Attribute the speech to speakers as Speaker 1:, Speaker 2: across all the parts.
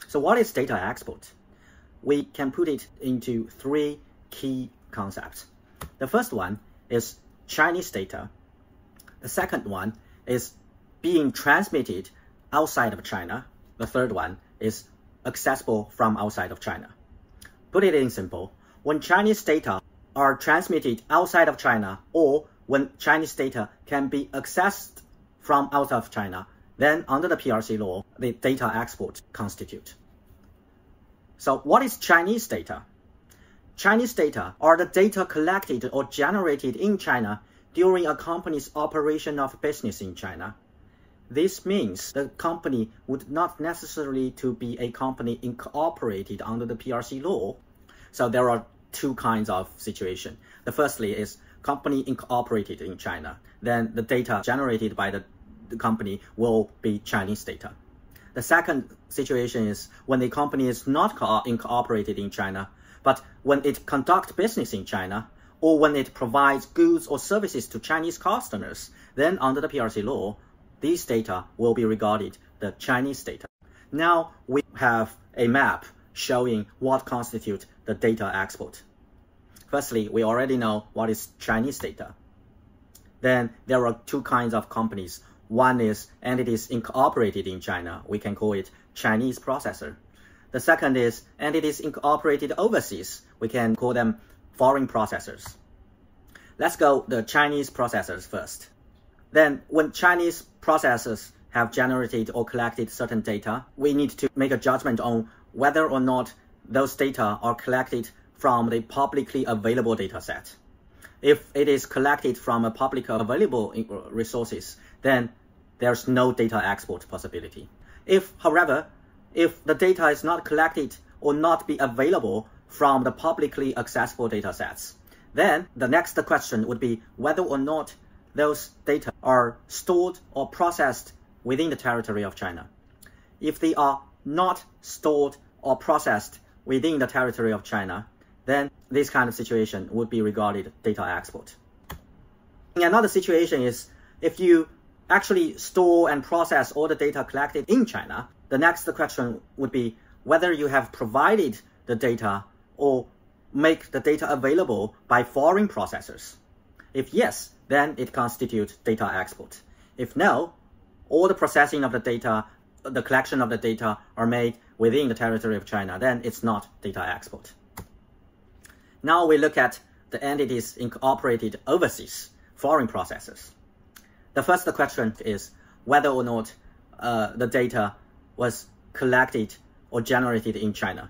Speaker 1: So what is data export? We can put it into three key concepts. The first one is Chinese data. The second one is being transmitted outside of China. The third one is accessible from outside of China. Put it in simple, when Chinese data are transmitted outside of China, or when Chinese data can be accessed from outside of China, then under the PRC law, the data export constitute. So what is Chinese data? Chinese data are the data collected or generated in China during a company's operation of business in China. This means the company would not necessarily to be a company incorporated under the PRC law. So there are two kinds of situation. The firstly is company incorporated in China. Then the data generated by the company will be Chinese data. The second situation is when the company is not incorporated in China, but when it conducts business in China, or when it provides goods or services to Chinese customers, then under the PRC law, these data will be regarded the Chinese data. Now we have a map showing what constitutes the data export. Firstly, we already know what is Chinese data. Then there are two kinds of companies. One is entities incorporated in China. We can call it Chinese processor. The second is entities incorporated overseas. We can call them foreign processors. Let's go the Chinese processors first. Then when Chinese processors have generated or collected certain data, we need to make a judgment on whether or not those data are collected from the publicly available data set. If it is collected from a publicly available resources, then there's no data export possibility. However, if the data is not collected or not be available from the publicly accessible data sets, then the next question would be whether or not those data are stored or processed within the territory of China. If they are not stored or processed within the territory of China, then this kind of situation would be regarded data export. Another situation is if you actually store and process all the data collected in China, the next question would be whether you have provided the data or make the data available by foreign processors. If yes, then it constitutes data export. If no, all the processing of the data, the collection of the data are made within the territory of China, then it's not data export. Now we look at the entities incorporated overseas, foreign processors. The first question is whether or not the data was collected or generated in China.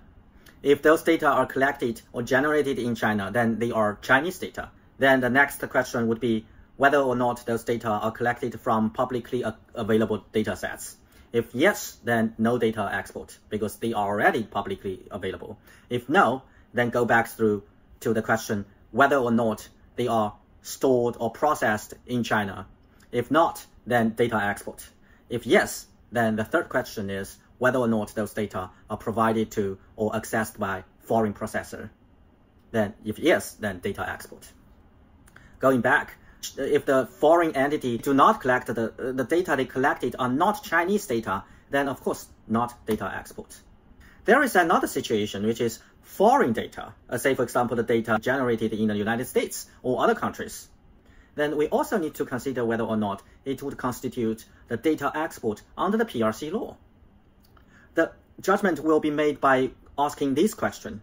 Speaker 1: If those data are collected or generated in China, then they are Chinese data. Then the next question would be whether or not those data are collected from publicly available data sets. If yes, then no data export because they are already publicly available. If no, then go back through to the question whether or not they are stored or processed in China. If not, then data export. If yes, then the third question is whether or not those data are provided to or accessed by foreign processor. Then if yes, then data export. Going back, if the foreign entity do not collect the data they collected are not Chinese data, then of course not data export. There is another situation which is foreign data, say for example the data generated in the United States or other countries. Then we also need to consider whether or not it would constitute the data export under the PRC law. The judgment will be made by asking this question,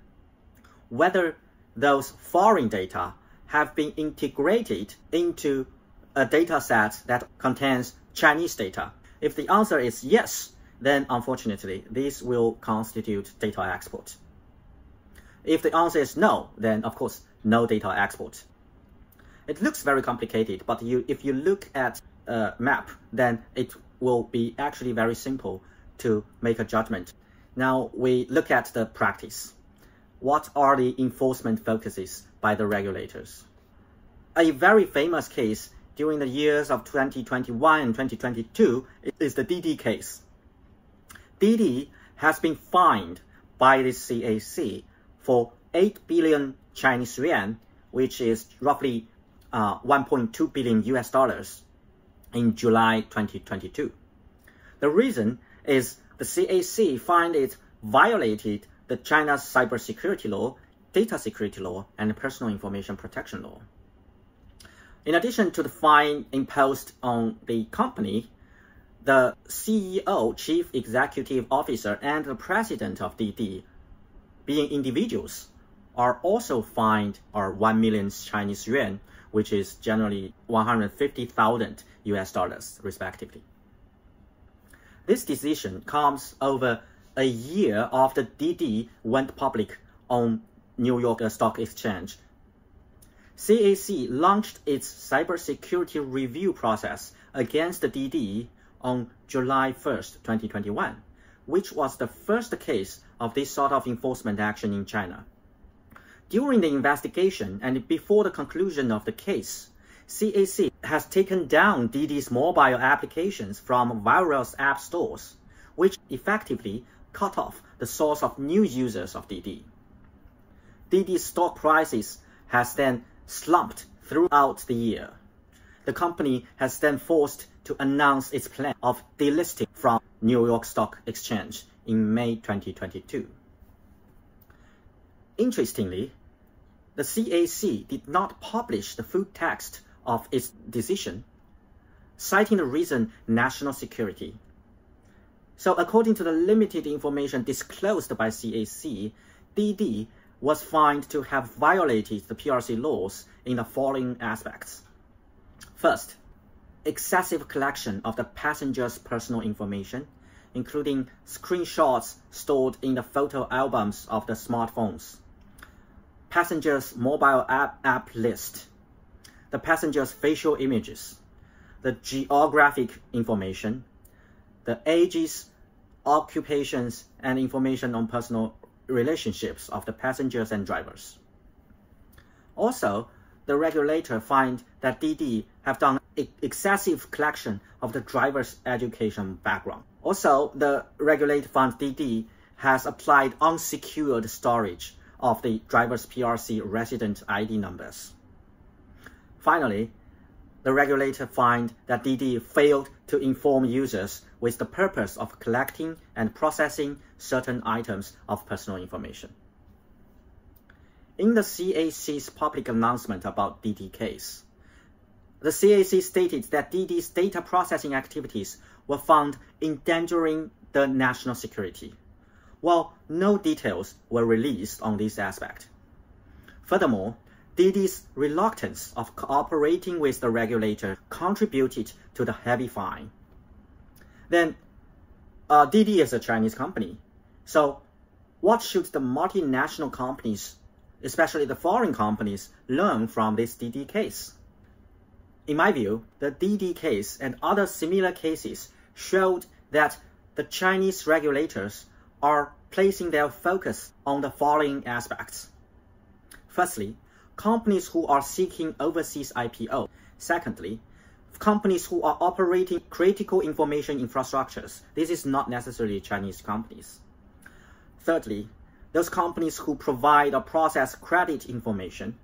Speaker 1: whether those foreign data have been integrated into a data set that contains Chinese data. If the answer is yes, then unfortunately, this will constitute data export. If the answer is no, then of course, no data export. It looks very complicated, but if you look at a map, then it will be actually very simple to make a judgment. Now we look at the practice. What are the enforcement focuses by the regulators? A very famous case during the years of 2021 and 2022 is the Didi case. Didi has been fined by the CAC for 8 billion Chinese yuan, which is roughly 1.2 billion US dollars in July 2022. The reason is the CAC fined it violated the China's cybersecurity law, data security law, and personal information protection law. In addition to the fine imposed on the company, the CEO, Chief Executive Officer, and the President of Didi, being individuals, are also fined 1 million Chinese yuan, which is generally 150,000 US dollars, respectively. This decision comes over a year after Didi went public on New York Stock Exchange. CAC launched its cybersecurity review process against Didi on July 1st, 2021, which was the first case of this sort of enforcement action in China. During the investigation and before the conclusion of the case, CAC has taken down Didi's mobile applications from various app stores, which effectively cut off the source of new users of Didi. Didi's stock prices has then slumped throughout the year. The company has then forced to announce its plan of delisting from New York Stock Exchange in May 2022. Interestingly, the CAC did not publish the full text of its decision, citing the reason national security. So according to the limited information disclosed by CAC, Didi was fined to have violated the PRC laws in the following aspects. First, excessive collection of the passenger's personal information, including screenshots stored in the photo albums of the smartphones, passengers' mobile app list, the passenger's facial images, the geographic information, the ages, occupations, and information on personal relationships of the passengers and drivers. Also, the regulator finds that Didi have done excessive collection of the driver's education background. Also, the regulator finds Didi has applied unsecured storage of the driver's PRC resident ID numbers. Finally, the regulator finds that Didi failed to inform users with the purpose of collecting and processing certain items of personal information. In the CAC's public announcement about Didi case, the CAC stated that Didi's data processing activities were found endangering the national security, while no details were released on this aspect. Furthermore, Didi's reluctance of cooperating with the regulator contributed to the heavy fine. Then, Didi is a Chinese company, so what should the multinational companies, especially the foreign companies, learn from this Didi case? In my view, the Didi case and other similar cases showed that the Chinese regulators are placing their focus on the following aspects. Firstly, companies who are seeking overseas IPO. Secondly, companies who are operating critical information infrastructures. This is not necessarily Chinese companies. Thirdly, those companies who provide or process credit information.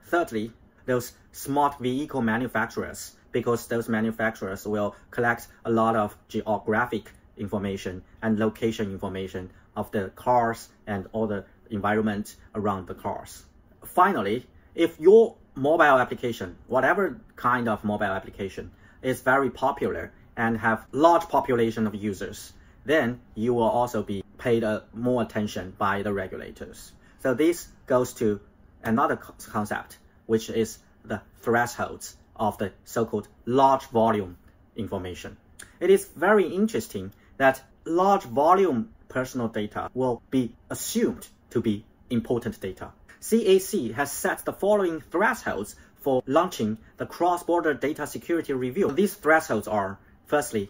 Speaker 1: Thirdly, those smart vehicle manufacturers, because those manufacturers will collect a lot of geographic information and location information of the cars and all the environment around the cars. Finally, if your mobile application, whatever kind of mobile application, is very popular and have large population of users, then you will also be paid more attention by the regulators. So this goes to another concept, which is the thresholds of the so-called large volume information. It is very interesting that large volume personal data will be assumed to be important data. CAC has set the following thresholds for launching the cross-border data security review. These thresholds are, firstly,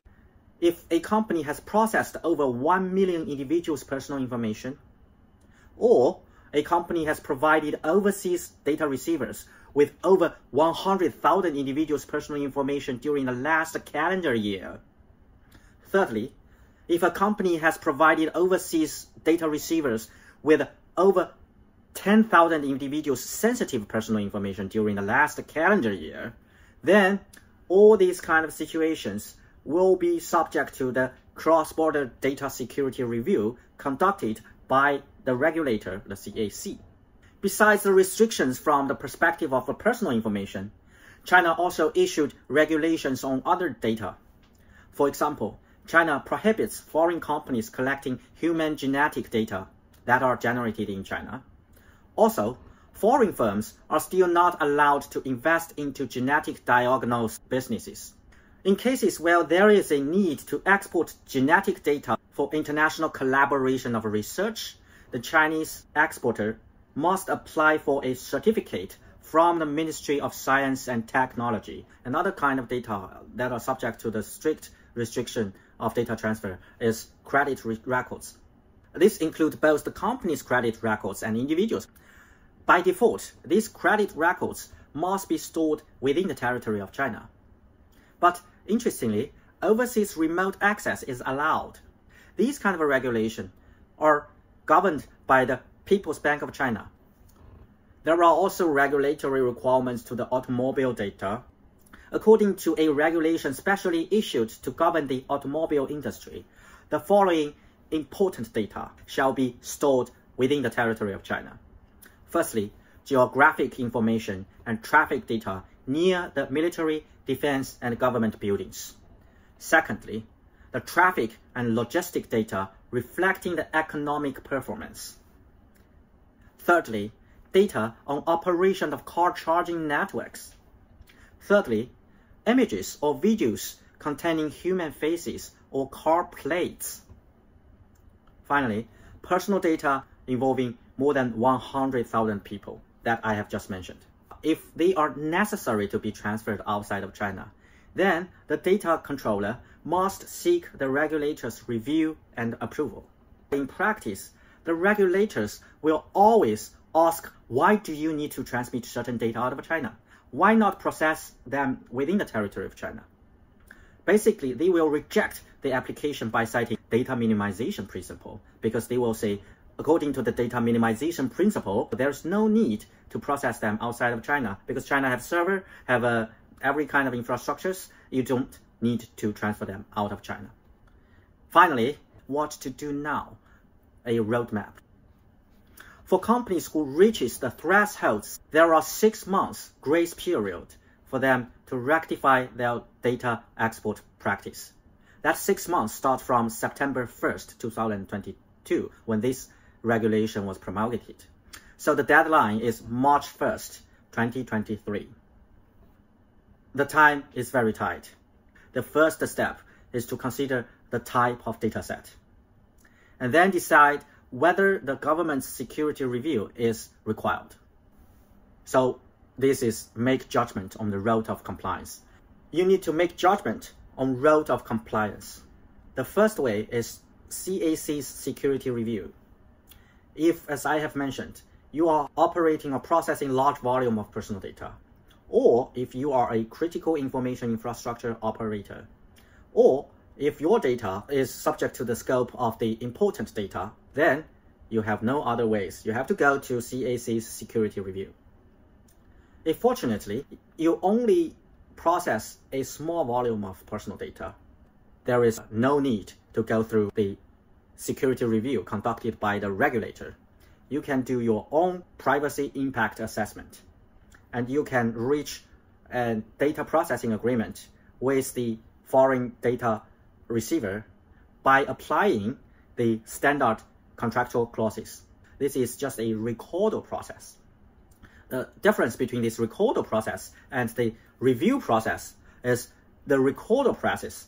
Speaker 1: if a company has processed over 1 million individuals' personal information, or a company has provided overseas data receivers with over 100,000 individuals' personal information during the last calendar year. Thirdly, if a company has provided overseas data receivers with over 10,000 individuals' sensitive personal information during the last calendar year, then all these kind of situations will be subject to the cross-border data security review conducted by the regulator, the CAC. Besides the restrictions from the perspective of personal information, China also issued regulations on other data. For example, China prohibits foreign companies collecting human genetic data that are generated in China. Also, foreign firms are still not allowed to invest into genetic diagnosis businesses. In cases where there is a need to export genetic data for international collaboration of research, the Chinese exporter must apply for a certificate from the Ministry of Science and Technology. Another kind of data that are subject to the strict restriction of data transfer is credit records. This includes both the company's credit records and individuals. By default, these credit records must be stored within the territory of China. But interestingly, overseas remote access is allowed. These kind of regulations are governed by the People's Bank of China. There are also regulatory requirements to the automobile data. According to a regulation specially issued to govern the automobile industry, the following important data shall be stored within the territory of China. Firstly, geographic information and traffic data near the military, defense, and government buildings. Secondly, the traffic and logistic data reflecting the economic performance. Thirdly, data on operation of car charging networks. Thirdly, images or videos containing human faces or car plates. Finally, personal data involving more than 100,000 people that I have just mentioned. If they are necessary to be transferred outside of China, then the data controller must seek the regulator's review and approval. In practice, the regulators will always ask, why do you need to transmit certain data out of China? Why not process them within the territory of China? Basically, they will reject the application by citing data minimization principle, because they will say, according to the data minimization principle, there's no need to process them outside of China, because China have server, have every kind of infrastructures. You don't need to transfer them out of China. Finally, what to do now? A roadmap. For companies who reaches the thresholds, there are 6 months grace period for them to rectify their data export practice. That 6 months start from September 1st, 2022, when this regulation was promulgated. So the deadline is March 1st, 2023. The time is very tight. The first step is to consider the type of dataset, and then decide whether the government's security review is required. So this is make judgment on the road of compliance. You need to make judgment on road of compliance. The first way is CAC's security review. If, as I have mentioned, you are operating or processing large volume of personal data, or if you are a critical information infrastructure operator, or if your data is subject to the scope of the important data, then you have no other ways. You have to go to CAC's security review. If fortunately, you only process a small volume of personal data, there is no need to go through the security review conducted by the regulator. You can do your own privacy impact assessment, and you can reach a data processing agreement with the foreign data receiver by applying the standard contractual clauses. This is just a recordal process. The difference between this recordal process and the review process is the recordal process,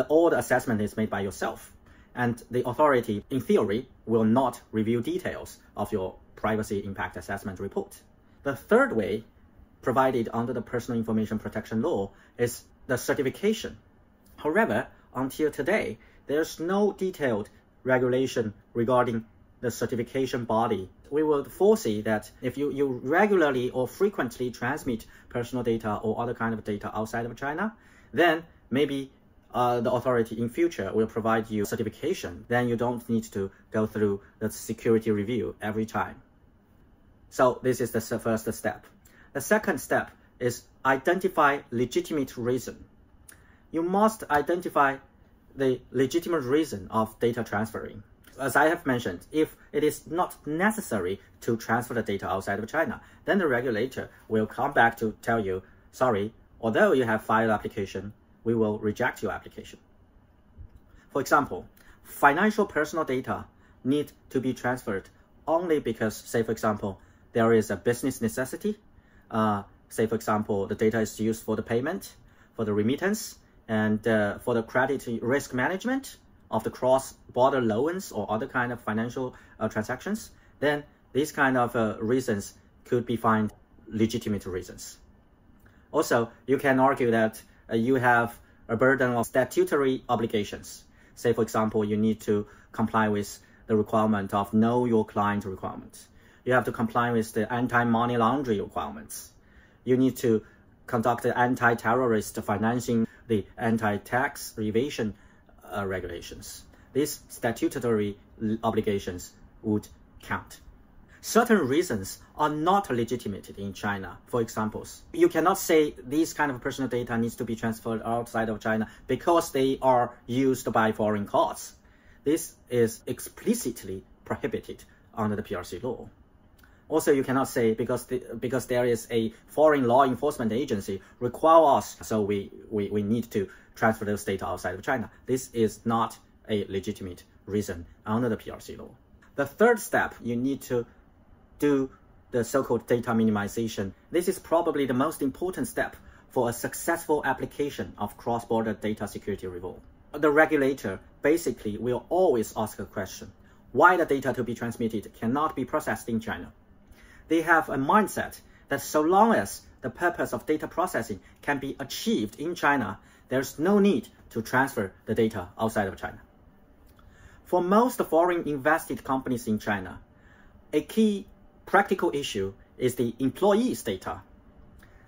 Speaker 1: all the assessment is made by yourself, and the authority, in theory, will not review details of your privacy impact assessment report. The third way, provided under the Personal Information Protection Law, is the certification. However, until today, there's no detailed regulation regarding the certification body. We will foresee that if you regularly or frequently transmit personal data or other kind of data outside of China, then maybe the authority in future will provide you certification. Then you don't need to go through the security review every time. So this is the first step. The second step is identify legitimate reason. You must identify the legitimate reason of data transferring. As I have mentioned, if it is not necessary to transfer the data outside of China, then the regulator will come back to tell you, sorry, although you have filed application, we will reject your application. For example, financial personal data need to be transferred only because, say for example, there is a business necessity. Say for example, the data is used for the payment, for the remittance, and for the credit risk management of the cross-border loans or other kind of financial transactions, then these kind of reasons could be found legitimate reasons. Also, you can argue that you have a burden of statutory obligations. Say, for example, you need to comply with the requirement of know your client requirements. You have to comply with the anti-money laundering requirements. You need to conduct the anti-terrorist financing, the anti-tax evasion regulations. These statutory obligations would count. Certain reasons are not legitimate in China. For examples, you cannot say these kind of personal data needs to be transferred outside of China because they are used by foreign courts. This is explicitly prohibited under the PRC law. Also, you cannot say because there is a foreign law enforcement agency require us, so we need to transfer those data outside of China. This is not a legitimate reason under the PRC law. The third step, you need to do the so-called data minimization. This is probably the most important step for a successful application of cross-border data security reform. The regulator basically will always ask a question: why the data to be transmitted cannot be processed in China? They have a mindset that so long as the purpose of data processing can be achieved in China, there's no need to transfer the data outside of China. For most foreign invested companies in China, a key practical issue is the employees' data.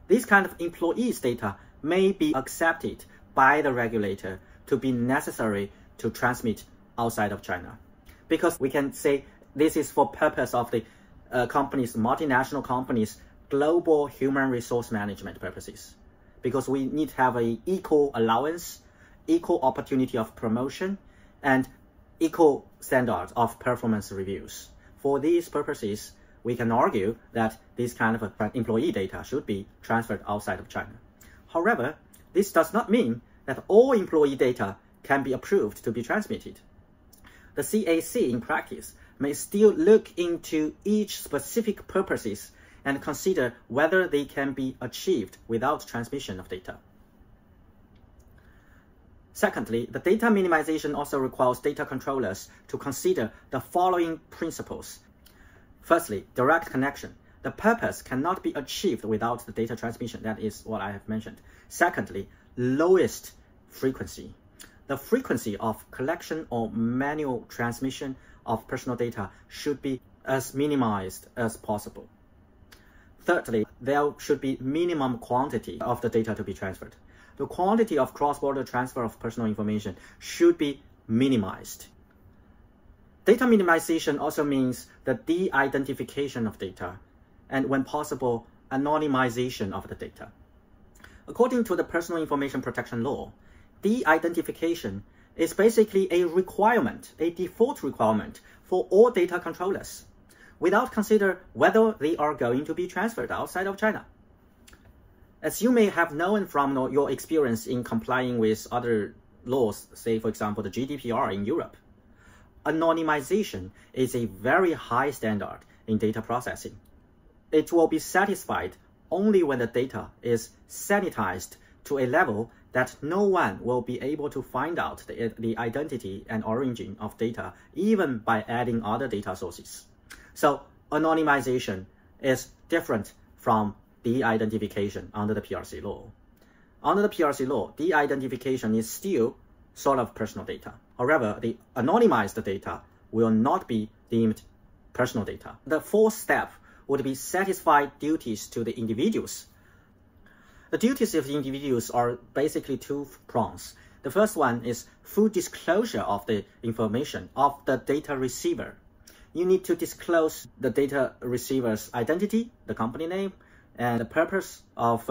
Speaker 1: This kind of employees' data may be accepted by the regulator to be necessary to transmit outside of China, because we can say this is for purpose of the multinational companies' global human resource management purposes, because we need to have an equal allowance, equal opportunity of promotion, and equal standards of performance reviews. For these purposes, we can argue that this kind of employee data should be transferred outside of China. However, this does not mean that all employee data can be approved to be transmitted. The CAC in practice may still look into each specific purposes and consider whether they can be achieved without transmission of data. Secondly, the data minimization also requires data controllers to consider the following principles. Firstly, direct connection. The purpose cannot be achieved without the data transmission. That is what I have mentioned. Secondly, lowest frequency. The frequency of collection or manual transmission of personal data should be as minimized as possible. Thirdly, there should be minimum quantity of the data to be transferred. The quantity of cross-border transfer of personal information should be minimized. Data minimization also means the de-identification of data, and when possible, anonymization of the data. According to the Personal Information Protection Law, de-identification is basically a requirement, a default requirement for all data controllers, without consider whether they are going to be transferred outside of China. As you may have known from your experience in complying with other laws, say for example the GDPR in Europe, anonymization is a very high standard in data processing. It will be satisfied only when the data is sanitized to a level that no one will be able to find out the identity and origin of data, even by adding other data sources. So anonymization is different from de-identification under the PRC law. Under the PRC law, de-identification is still sort of personal data. However, the anonymized data will not be deemed personal data. The fourth step would be satisfied duties to the individuals. The duties of the individuals are basically two prongs. The first one is full disclosure of the information of the data receiver. You need to disclose the data receiver's identity, the company name, and the purpose of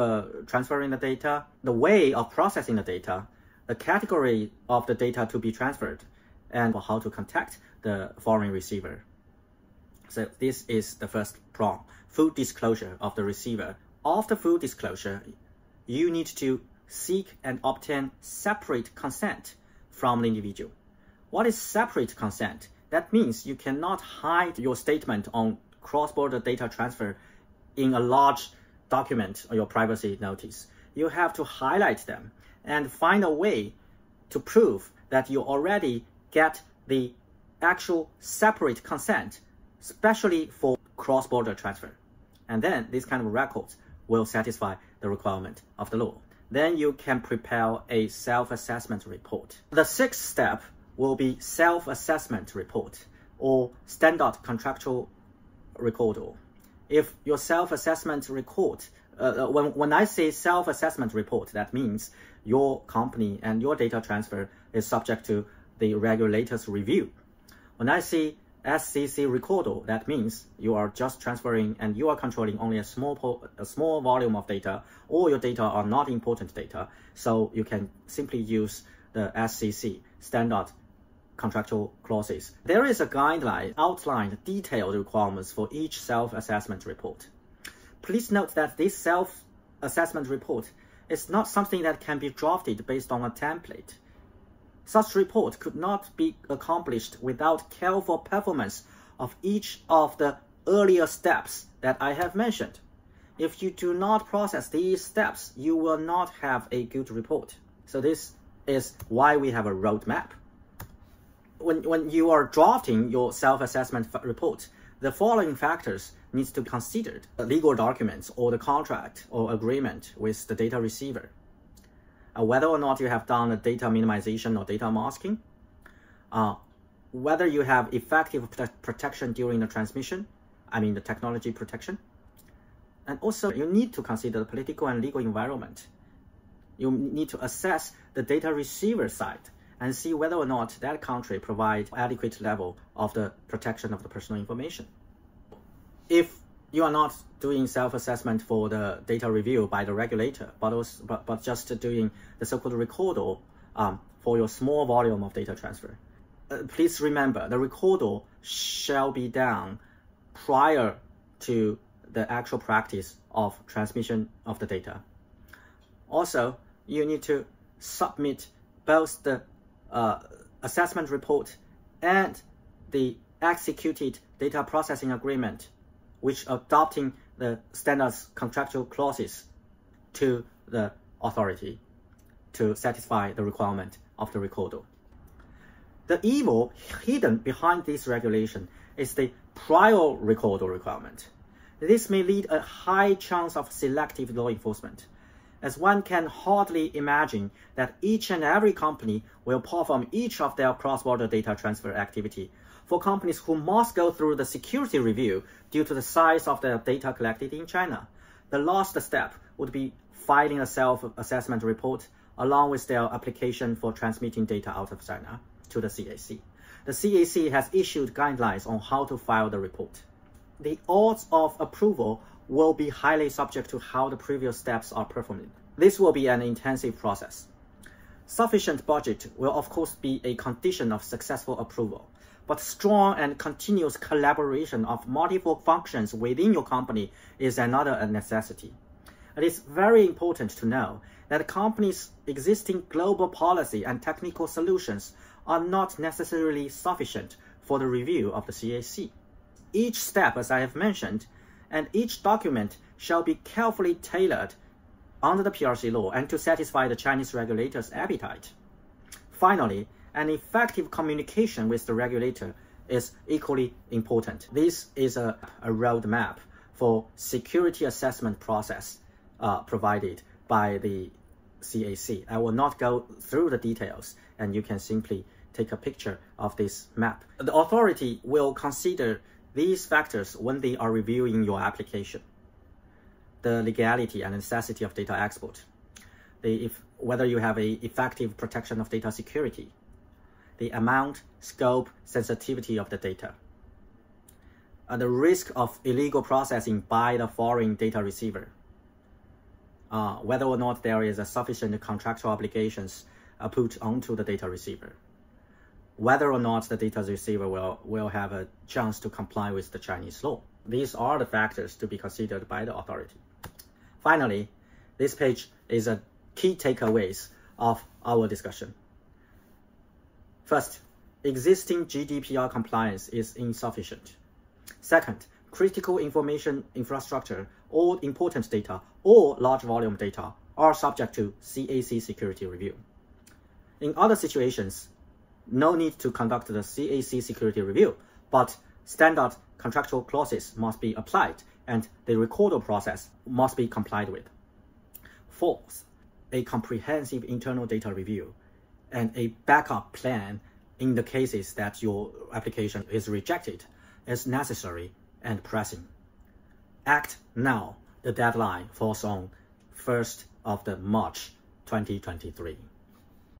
Speaker 1: transferring the data, the way of processing the data, the category of the data to be transferred, and how to contact the foreign receiver. So this is the first prong, full disclosure of the receiver. After full disclosure, you need to seek and obtain separate consent from the individual. What is separate consent? That means you cannot hide your statement on cross-border data transfer in a large document or your privacy notice. You have to highlight them and find a way to prove that you already get the actual separate consent, especially for cross-border transfer. And then this kind of records will satisfy the requirement of the law. Then you can prepare a self-assessment report. The sixth step will be self-assessment report or standard contractual record. If your self-assessment record, when I say self-assessment report, that means your company and your data transfer is subject to the regulator's review. When I say SCC record, that means you are just transferring and you are controlling only a small volume of data, or your data are not important data, so you can simply use the SCC, standard contractual clauses. There is a guideline outlined detailed requirements for each self-assessment report. Please note that this self-assessment report is not something that can be drafted based on a template. Such report could not be accomplished without careful performance of each of the earlier steps that I have mentioned. If you do not process these steps, you will not have a good report. So this is why we have a roadmap. When you are drafting your self-assessment report, the following factors needs to be considered: the legal documents or the contract or agreement with the data receiver, whether or not you have done a data minimization or data masking, whether you have effective protection during the transmission, I mean the technology protection. And also you need to consider the political and legal environment. You need to assess the data receiver side and see whether or not that country provides adequate level of the protection of the personal information. If you are not doing self-assessment for the data review by the regulator, but just doing the so-called recorder for your small volume of data transfer, please remember the recorder shall be done prior to the actual practice of transmission of the data. Also, you need to submit both the assessment report and the executed data processing agreement, which adopting the standards contractual clauses to the authority to satisfy the requirement of the recorder. The evil hidden behind this regulation is the prior recorder requirement. This may lead a high chance of selective law enforcement, as one can hardly imagine that each and every company will perform each of their cross-border data transfer activity. For companies who must go through the security review due to the size of the data collected in China, the last step would be filing a self-assessment report along with their application for transmitting data out of China to the CAC. The CAC has issued guidelines on how to file the report. The odds of approval will be highly subject to how the previous steps are performed. This will be an intensive process. Sufficient budget will of course be a condition of successful approval, but strong and continuous collaboration of multiple functions within your company is another necessity. It is very important to know that a company's existing global policy and technical solutions are not necessarily sufficient for the review of the CAC. Each step, as I have mentioned, and each document shall be carefully tailored under the PRC law and to satisfy the Chinese regulator's appetite. Finally, an effective communication with the regulator is equally important. This is a roadmap for security assessment process provided by the CAC. I will not go through the details, and you can simply take a picture of this map. The authority will consider these factors when they are reviewing your application: the legality and necessity of data export, whether you have an effective protection of data security, the amount, scope, sensitivity of the data, the risk of illegal processing by the foreign data receiver, whether or not there is a sufficient contractual obligations are put onto the data receiver, whether or not the data receiver will have a chance to comply with the Chinese law. These are the factors to be considered by the authority. Finally, this page is a key takeaways of our discussion. First, existing GDPR compliance is insufficient. Second, critical information infrastructure, all important data, or large volume data are subject to CAC security review. In other situations, no need to conduct the CAC security review, but standard contractual clauses must be applied and the recordal process must be complied with. Fourth, a comprehensive internal data review and a backup plan in the cases that your application is rejected is necessary and pressing. Act now. The deadline falls on 1st of March 2023.